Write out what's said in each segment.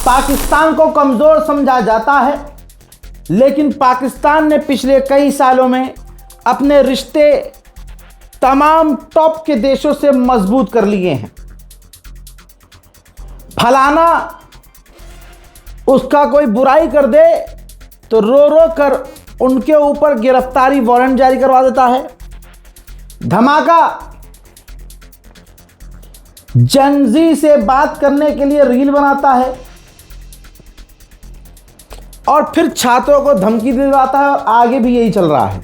पाकिस्तान को कमज़ोर समझा जाता है, लेकिन पाकिस्तान ने पिछले कई सालों में अपने रिश्ते तमाम टॉप के देशों से मजबूत कर लिए हैं। फलाना उसका कोई बुराई कर दे तो रो रो कर उनके ऊपर गिरफ्तारी वारंट जारी करवा देता है। धमाका जनजी से बात करने के लिए रील बनाता है और फिर छात्रों को धमकी दिलवाता है, और आगे भी यही चल रहा है।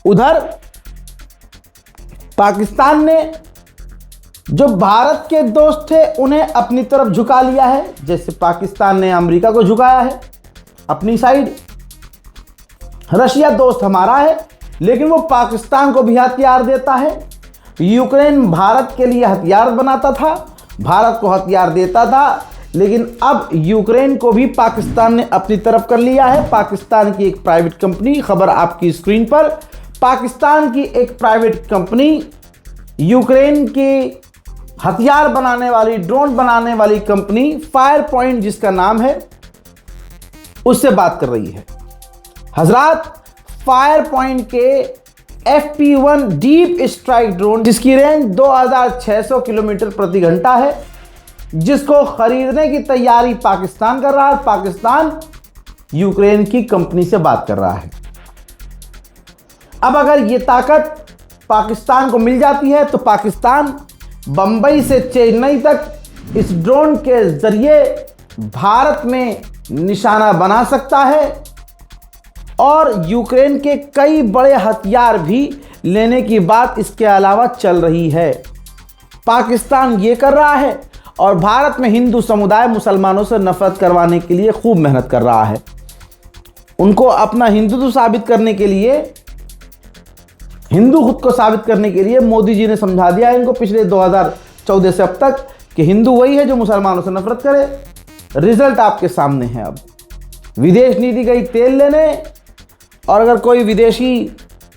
उधर पाकिस्तान ने जो भारत के दोस्त थे उन्हें अपनी तरफ झुका लिया है, जैसे पाकिस्तान ने अमेरिका को झुकाया है अपनी साइड। रशिया दोस्त हमारा है, लेकिन वो पाकिस्तान को भी हथियार देता है। यूक्रेन भारत के लिए हथियार बनाता था, भारत को हथियार देता था, लेकिन अब यूक्रेन को भी पाकिस्तान ने अपनी तरफ कर लिया है। पाकिस्तान की एक प्राइवेट कंपनी, खबर आपकी स्क्रीन पर, पाकिस्तान की एक प्राइवेट कंपनी यूक्रेन की हथियार बनाने वाली, ड्रोन बनाने वाली कंपनी फायर पॉइंट जिसका नाम है, उससे बात कर रही है। हजरात, फायर पॉइंट के FP1 डीप स्ट्राइक ड्रोन जिसकी रेंज 2600 किलोमीटर प्रति घंटा है, जिसको खरीदने की तैयारी पाकिस्तान कर रहा है। पाकिस्तान यूक्रेन की कंपनी से बात कर रहा है। अब अगर ये ताकत पाकिस्तान को मिल जाती है तो पाकिस्तान बंबई से चेन्नई तक इस ड्रोन के जरिए भारत में निशाना बना सकता है और यूक्रेन के कई बड़े हथियार भी लेने की बात इसके अलावा चल रही है। पाकिस्तान ये कर रहा है और भारत में हिंदू समुदाय मुसलमानों से नफरत करवाने के लिए खूब मेहनत कर रहा है। उनको अपना हिंदुत्व साबित करने के लिए, हिंदू खुद को साबित करने के लिए मोदी जी ने समझा दिया है इनको पिछले 2014 से अब तक कि हिंदू वही है जो मुसलमानों से नफरत करे। रिजल्ट आपके सामने है। अब विदेश नीति गई तेल लेने, और अगर कोई विदेशी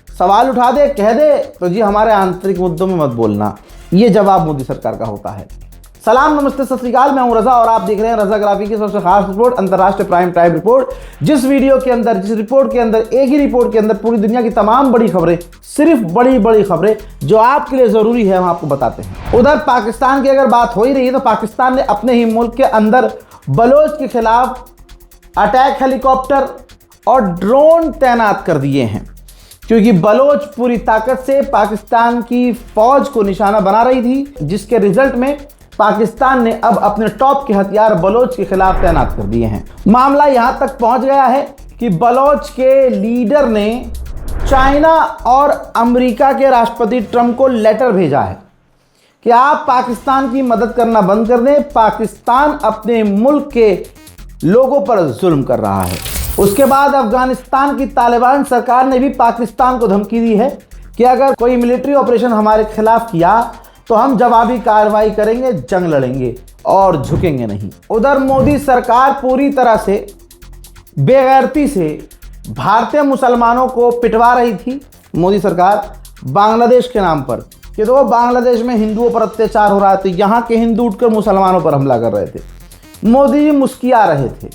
सवाल उठा दे, कह दे तो जी हमारे आंतरिक मुद्दों में मत बोलना, ये जवाब मोदी सरकार का होता है। सलाम, नमस्ते, सत श्री अकाल। मैं हूं रजा और आप देख रहे हैं रजा ग्राफी की सबसे खास रिपोर्ट, अंतर्राष्ट्रीय प्राइम टाइम रिपोर्ट। जिस रिपोर्ट के अंदर एक ही रिपोर्ट के अंदर पूरी दुनिया की तमाम बड़ी खबरें, सिर्फ बड़ी खबरें जो आपके लिए जरूरी है, हम आपको बताते हैं। उधर पाकिस्तान की अगर बात हो ही रही है तो पाकिस्तान ने अपने ही मुल्क के अंदर बलोच के खिलाफ अटैक हेलीकॉप्टर और ड्रोन तैनात कर दिए हैं, क्योंकि बलोच पूरी ताकत से पाकिस्तान की फौज को निशाना बना रही थी, जिसके रिजल्ट में पाकिस्तान ने अब अपने टॉप के हथियार बलोच के खिलाफ तैनात कर दिए हैं। मामला यहां तक पहुंच गया है कि बलोच के लीडर ने चाइना और अमेरिका के राष्ट्रपति ट्रंप को लेटर भेजा है कि आप पाकिस्तान की मदद करना बंद कर दें, पाकिस्तान अपने मुल्क के लोगों पर जुल्म कर रहा है। उसके बाद अफगानिस्तान की तालिबान सरकार ने भी पाकिस्तान को धमकी दी है कि अगर कोई मिलिट्री ऑपरेशन हमारे खिलाफ किया तो हम जवाबी कार्रवाई करेंगे, जंग लड़ेंगे और झुकेंगे नहीं। उधर मोदी सरकार पूरी तरह से बेगैरती से भारतीय मुसलमानों को पिटवा रही थी। मोदी सरकार बांग्लादेश के नाम पर कि तो बांग्लादेश में हिंदुओं पर अत्याचार हो रहा था, यहाँ के हिंदू उठकर मुसलमानों पर हमला कर रहे थे। मोदी जी मुस्किया रहे थे,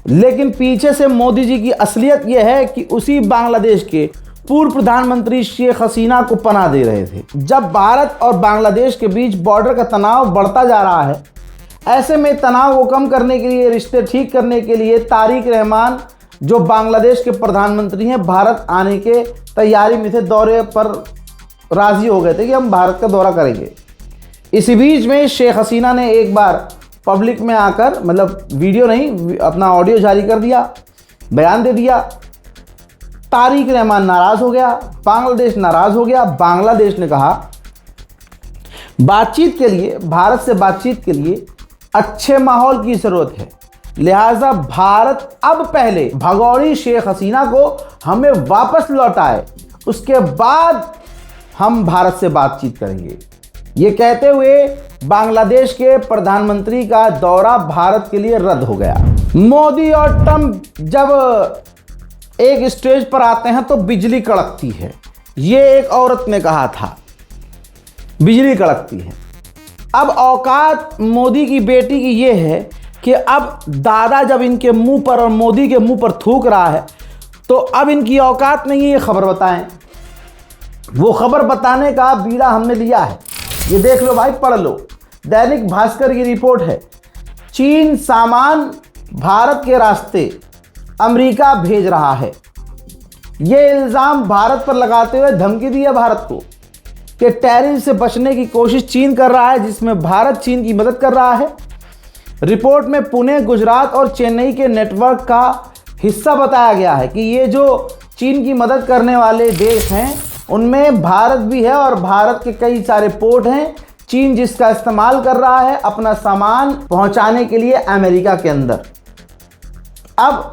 लेकिन पीछे से मोदी जी की असलियत यह है कि उसी बांग्लादेश के पूर्व प्रधानमंत्री शेख हसीना को पनाह दे रहे थे। जब भारत और बांग्लादेश के बीच बॉर्डर का तनाव बढ़ता जा रहा है, ऐसे में तनाव को कम करने के लिए, रिश्ते ठीक करने के लिए तारिक रहमान जो बांग्लादेश के प्रधानमंत्री हैं, भारत आने के तैयारी में थे, दौरे पर राजी हो गए थे कि हम भारत का दौरा करेंगे। इसी बीच में शेख हसीना ने एक बार पब्लिक में आकर, मतलब वीडियो नहीं, अपना ऑडियो जारी कर दिया, बयान दे दिया। तारिक रहमान नाराज हो गया, बांग्लादेश नाराज हो गया। बांग्लादेश ने कहा बातचीत के लिए, भारत से बातचीत के लिए अच्छे माहौल की जरूरत है, लिहाजा भारत अब पहले भगौड़ी शेख हसीना को हमें वापस लौटाए, उसके बाद हम भारत से बातचीत करेंगे। ये कहते हुए बांग्लादेश के प्रधानमंत्री का दौरा भारत के लिए रद्द हो गया। मोदी और ट्रंप जब एक स्टेज पर आते हैं तो बिजली कड़कती है, ये एक औरत ने कहा था, बिजली कड़कती है। अब औकात मोदी की बेटी की ये है कि अब दादा जब इनके मुंह पर और मोदी के मुंह पर थूक रहा है तो अब इनकी औकात नहीं है ये खबर बताएं। वो खबर बताने का बीड़ा हमने लिया है। ये देख लो भाई, पढ़ लो। दैनिक भास्कर की रिपोर्ट है, चीन सामान भारत के रास्ते अमेरिका भेज रहा है। ये इल्ज़ाम भारत पर लगाते हुए धमकी दी है भारत को कि टैरिफ से बचने की कोशिश चीन कर रहा है, जिसमें भारत चीन की मदद कर रहा है। रिपोर्ट में पुणे, गुजरात और चेन्नई के नेटवर्क का हिस्सा बताया गया है कि ये जो चीन की मदद करने वाले देश हैं उनमें भारत भी है और भारत के कई सारे पोर्ट हैं, चीन जिसका इस्तेमाल कर रहा है अपना सामान पहुंचाने के लिए अमेरिका के अंदर। अब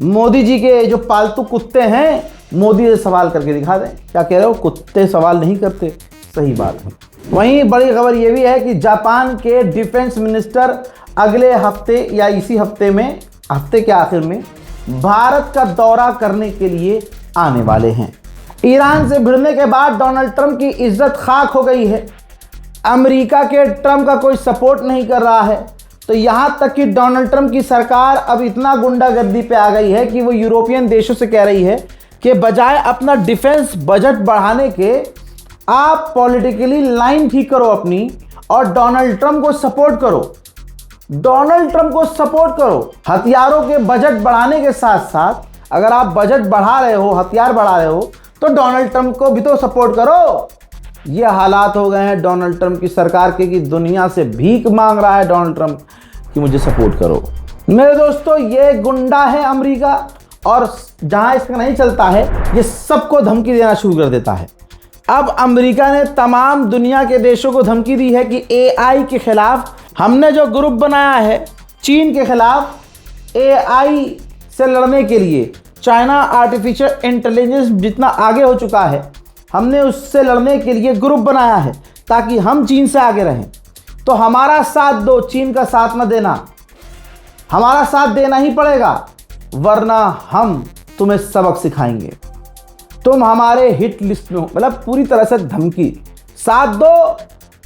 मोदी जी के जो पालतू कुत्ते हैं, मोदी से सवाल करके दिखा दें। क्या कह रहे हो, कुत्ते सवाल नहीं करते, सही बात है। वहीं बड़ी खबर यह भी है कि जापान के डिफेंस मिनिस्टर अगले हफ्ते या इसी हफ्ते में, हफ्ते के आखिर में भारत का दौरा करने के लिए आने वाले हैं। ईरान से भिड़ने के बाद डोनाल्ड ट्रंप की इज्जत खाक हो गई है। अमेरिका के ट्रंप का कोई सपोर्ट नहीं कर रहा है, तो यहाँ तक कि डोनाल्ड ट्रंप की सरकार अब इतना गुंडागर्दी पे आ गई है कि वो यूरोपियन देशों से कह रही है कि बजाय अपना डिफेंस बजट बढ़ाने के आप पॉलिटिकली लाइन ठीक करो अपनी और डोनाल्ड ट्रंप को सपोर्ट करो। डोनाल्ड ट्रंप को सपोर्ट करो। हथियारों के बजट बढ़ाने के साथ साथ अगर आप बजट बढ़ा रहे हो, हथियार बढ़ा रहे हो, तो डोनाल्ड ट्रंप को भी तो सपोर्ट करो। ये हालात हो गए हैं डोनाल्ड ट्रंप की सरकार के कि दुनिया से भीख मांग रहा है डोनाल्ड ट्रंप कि मुझे सपोर्ट करो। मेरे दोस्तों, ये गुंडा है अमेरिका, और जहां इसका नहीं चलता है ये सबको धमकी देना शुरू कर देता है। अब अमेरिका ने तमाम दुनिया के देशों को धमकी दी है कि एआई के खिलाफ हमने जो ग्रुप बनाया है चीन के खिलाफ, एआई से लड़ने के लिए, चाइना आर्टिफिशियल इंटेलिजेंस जितना आगे हो चुका है, हमने उससे लड़ने के लिए ग्रुप बनाया है ताकि हम चीन से आगे रहें। तो हमारा साथ दो, चीन का साथ न देना, हमारा साथ देना ही पड़ेगा, वरना हम तुम्हें सबक सिखाएंगे। तुम हमारे हिट लिस्ट में हो, मतलब पूरी तरह से धमकी, साथ दो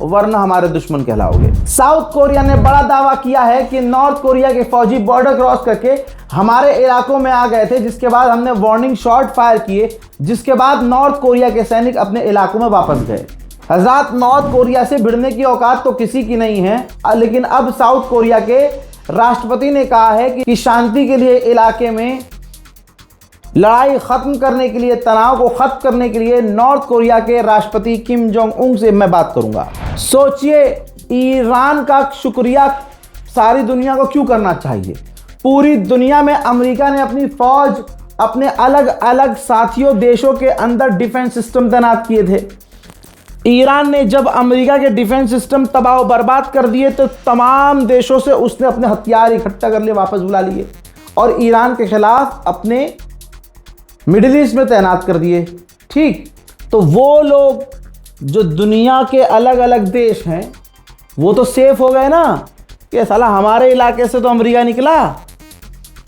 वरना हमारे दुश्मन कहलाओगे। साउथ कोरिया ने बड़ा दावा किया है कि नॉर्थ कोरिया के फौजी बॉर्डर क्रॉस करके हमारे इलाकों में आ गए थे, जिसके बाद हमने वार्निंग शॉट फायर किए, जिसके बाद नॉर्थ कोरिया के सैनिक अपने इलाकों में वापस गए। हज़रात, नॉर्थ कोरिया से भिड़ने की औकात तो किसी की नहीं है, लेकिन अब साउथ कोरिया के राष्ट्रपति ने कहा है कि शांति के लिए इलाके में लड़ाई खत्म करने के लिए, तनाव को खत्म करने के लिए नॉर्थ कोरिया के राष्ट्रपति किम जोंग उन से मैं बात करूंगा। सोचिए, ईरान का शुक्रिया सारी दुनिया को क्यों करना चाहिए। पूरी दुनिया में अमेरिका ने अपनी फौज अपने अलग अलग साथियों देशों के अंदर डिफेंस सिस्टम तैनात किए थे। ईरान ने जब अमेरिका के डिफेंस सिस्टम तबाह बर्बाद कर दिए तो तमाम देशों से उसने अपने हथियार इकट्ठा कर लिए, वापस बुला लिए और ईरान के खिलाफ अपने मिडिल ईस्ट में तैनात कर दिए। ठीक, तो वो लोग जो दुनिया के अलग अलग देश हैं वो तो सेफ हो गए ना, कि साला हमारे इलाके से तो अमेरिका निकला।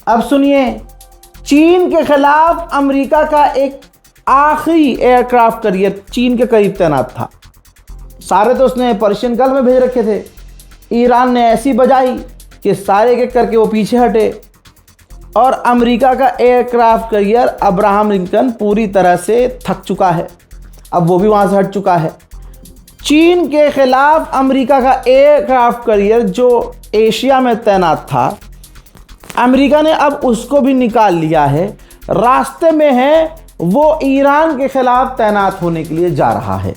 अब सुनिए, चीन के खिलाफ अमेरिका का एक आखिरी एयरक्राफ्ट कैरियर चीन के करीब तैनात था। सारे तो उसने पर्शियन गल्फ में भेज रखे थे। ईरान ने ऐसी बजाई कि सारे के करके वो पीछे हटे और अमेरिका का एयरक्राफ्ट कैरियर अब्राहम लिंकन पूरी तरह से थक चुका है, अब वो भी वहाँ से हट चुका है। चीन के खिलाफ अमेरिका का एयरक्राफ्ट कैरियर जो एशिया में तैनात था, अमेरिका ने अब उसको भी निकाल लिया है, रास्ते में है, वो ईरान के खिलाफ तैनात होने के लिए जा रहा है।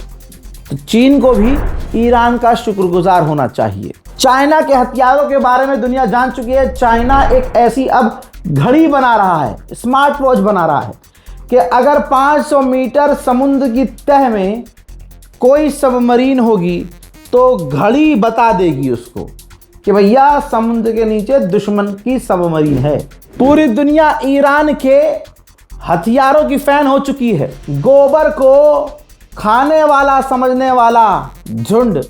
तो चीन को भी ईरान का शुक्रगुजार होना चाहिए। चाइना के हथियारों के बारे में दुनिया जान चुकी है। चाइना एक ऐसी अब घड़ी बना रहा है, स्मार्ट वॉच बना रहा है कि अगर 500 मीटर समुद्र की तह में कोई सबमरीन होगी तो घड़ी बता देगी उसको कि भैया समुद्र के नीचे दुश्मन की सबमरीन है। पूरी दुनिया ईरान के हथियारों की फैन हो चुकी है। गोबर को खाने वाला समझने वाला झुंड,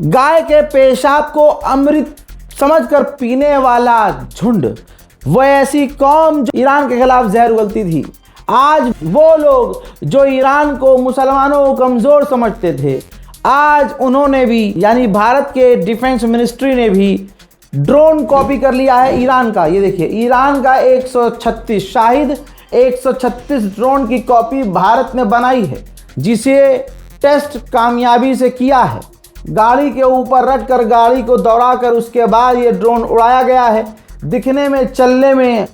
गाय के पेशाब को अमृत समझकर पीने वाला झुंड, वो ऐसी कौम जो ईरान के खिलाफ जहर उगलती थी, आज वो लोग जो ईरान को, मुसलमानों को कमज़ोर समझते थे, आज उन्होंने भी, यानी भारत के डिफेंस मिनिस्ट्री ने भी ड्रोन कॉपी कर लिया है ईरान का। ये देखिए ईरान का 136 शाहिद 136 ड्रोन की कॉपी भारत ने बनाई है, जिसे टेस्ट कामयाबी से किया है। गाड़ी के ऊपर रखकर गाड़ी को दौड़ाकर उसके बाद ये ड्रोन उड़ाया गया है। दिखने में, चलने में,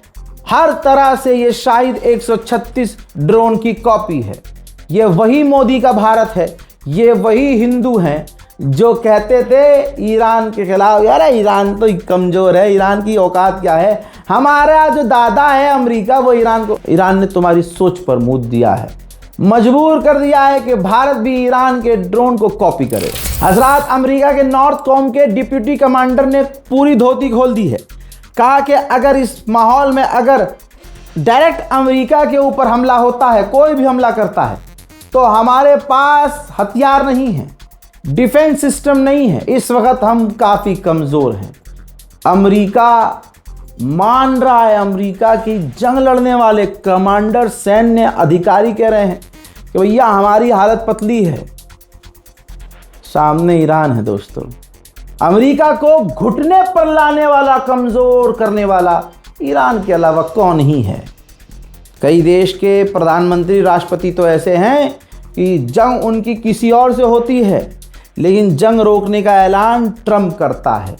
हर तरह से ये शाहिद 136 ड्रोन की कॉपी है। ये वही मोदी का भारत है, ये वही हिंदू हैं जो कहते थे ईरान के खिलाफ, यार ईरान तो कमज़ोर है, ईरान की औकात क्या है। हमारा जो दादा है अमेरिका, वो ईरान ने तुम्हारी सोच पर मुँह दिया है, मजबूर कर दिया है कि भारत भी ईरान के ड्रोन को कॉपी करे। हजरात, अमेरिका के नॉर्थ कॉम के डिप्टी कमांडर ने पूरी धोती खोल दी है। कहा कि अगर इस माहौल में अगर डायरेक्ट अमेरिका के ऊपर हमला होता है, कोई भी हमला करता है, तो हमारे पास हथियार नहीं है, डिफेंस सिस्टम नहीं है, इस वक्त हम काफ़ी कमज़ोर हैं। अमेरिका मान रहा है, अमेरिका की जंग लड़ने वाले कमांडर, सैन्य अधिकारी कह रहे हैं कि भैया हमारी हालत पतली है। सामने ईरान है दोस्तों। अमेरिका को घुटने पर लाने वाला, कमज़ोर करने वाला ईरान के अलावा कौन ही है। कई देश के प्रधानमंत्री, राष्ट्रपति तो ऐसे हैं कि जंग उनकी किसी और से होती है, लेकिन जंग रोकने का ऐलान ट्रंप करता है।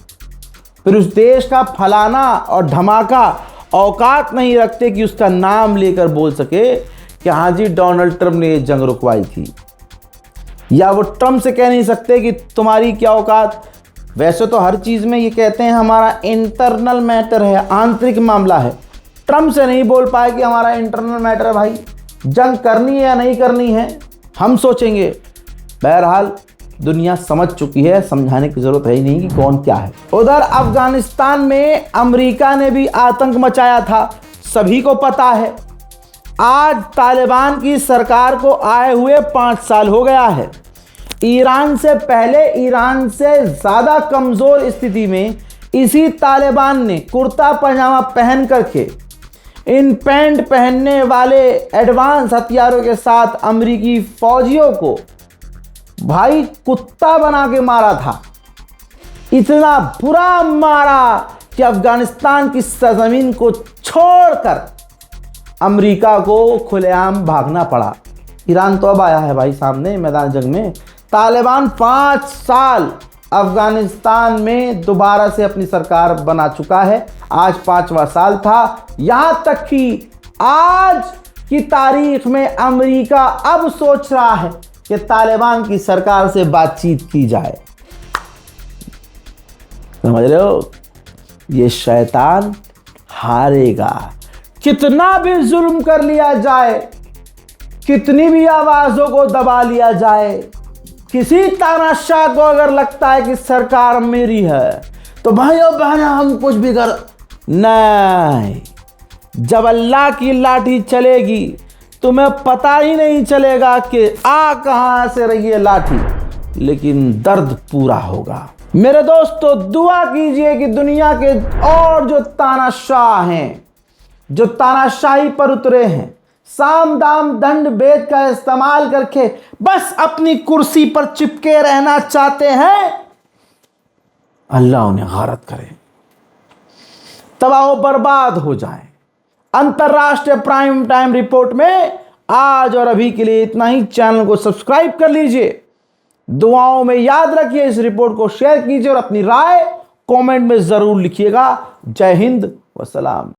फिर उस देश का फलाना और धमाका औकात नहीं रखते कि उसका नाम लेकर बोल सके कि हाँ जी डोनाल्ड ट्रंप ने ये जंग रुकवाई थी, या वो ट्रंप से कह नहीं सकते कि तुम्हारी क्या औकात। वैसे तो हर चीज़ में ये कहते हैं हमारा इंटरनल मैटर है, आंतरिक मामला है। ट्रंप से नहीं बोल पाए कि हमारा इंटरनल मैटर है, भाई जंग करनी है या नहीं करनी है हम सोचेंगे। बहरहाल दुनिया समझ चुकी है, समझाने की ज़रूरत है ही नहीं कि कौन क्या है। उधर अफगानिस्तान में अमेरिका ने भी आतंक मचाया था, सभी को पता है। आज तालिबान की सरकार को आए हुए 5 साल हो गया है। ईरान से पहले, ईरान से ज़्यादा कमज़ोर स्थिति में इसी तालिबान ने कुर्ता पजामा पहन करके, इन पैंट पहनने वाले एडवांस हथियारों के साथ अमेरिकी फौजियों को भाई कुत्ता बना के मारा था। इतना बुरा मारा कि अफगानिस्तान की सरजमीन को छोड़कर अमेरिका को खुलेआम भागना पड़ा। ईरान तो अब आया है भाई सामने मैदान जंग में। तालिबान 5 साल अफगानिस्तान में दोबारा से अपनी सरकार बना चुका है। आज 5वां साल था। यहां तक कि आज की तारीख में अमेरिका अब सोच रहा है कि तालिबान की सरकार से बातचीत की जाए। समझ रहे हो, ये शैतान हारेगा। कितना भी जुल्म कर लिया जाए, कितनी भी आवाजों को दबा लिया जाए, किसी तानाशाह को अगर लगता है कि सरकार मेरी है तो भाइयों बहनों हम कुछ भी कर नहीं। जब अल्लाह की लाठी चलेगी तुम्हें पता ही नहीं चलेगा कि आ कहां से रही है लाठी, लेकिन दर्द पूरा होगा। मेरे दोस्तों, दुआ कीजिए कि दुनिया के और जो तानाशाह हैं, जो तानाशाही पर उतरे हैं, साम दाम दंड भेद का इस्तेमाल करके बस अपनी कुर्सी पर चिपके रहना चाहते हैं, अल्लाह उन्हें गारत करे, तबाह बर्बाद हो जाए। अंतरराष्ट्रीय प्राइम टाइम रिपोर्ट में आज और अभी के लिए इतना ही। चैनल को सब्सक्राइब कर लीजिए, दुआओं में याद रखिए, इस रिपोर्ट को शेयर कीजिए और अपनी राय कमेंट में जरूर लिखिएगा। जय हिंद व सलाम।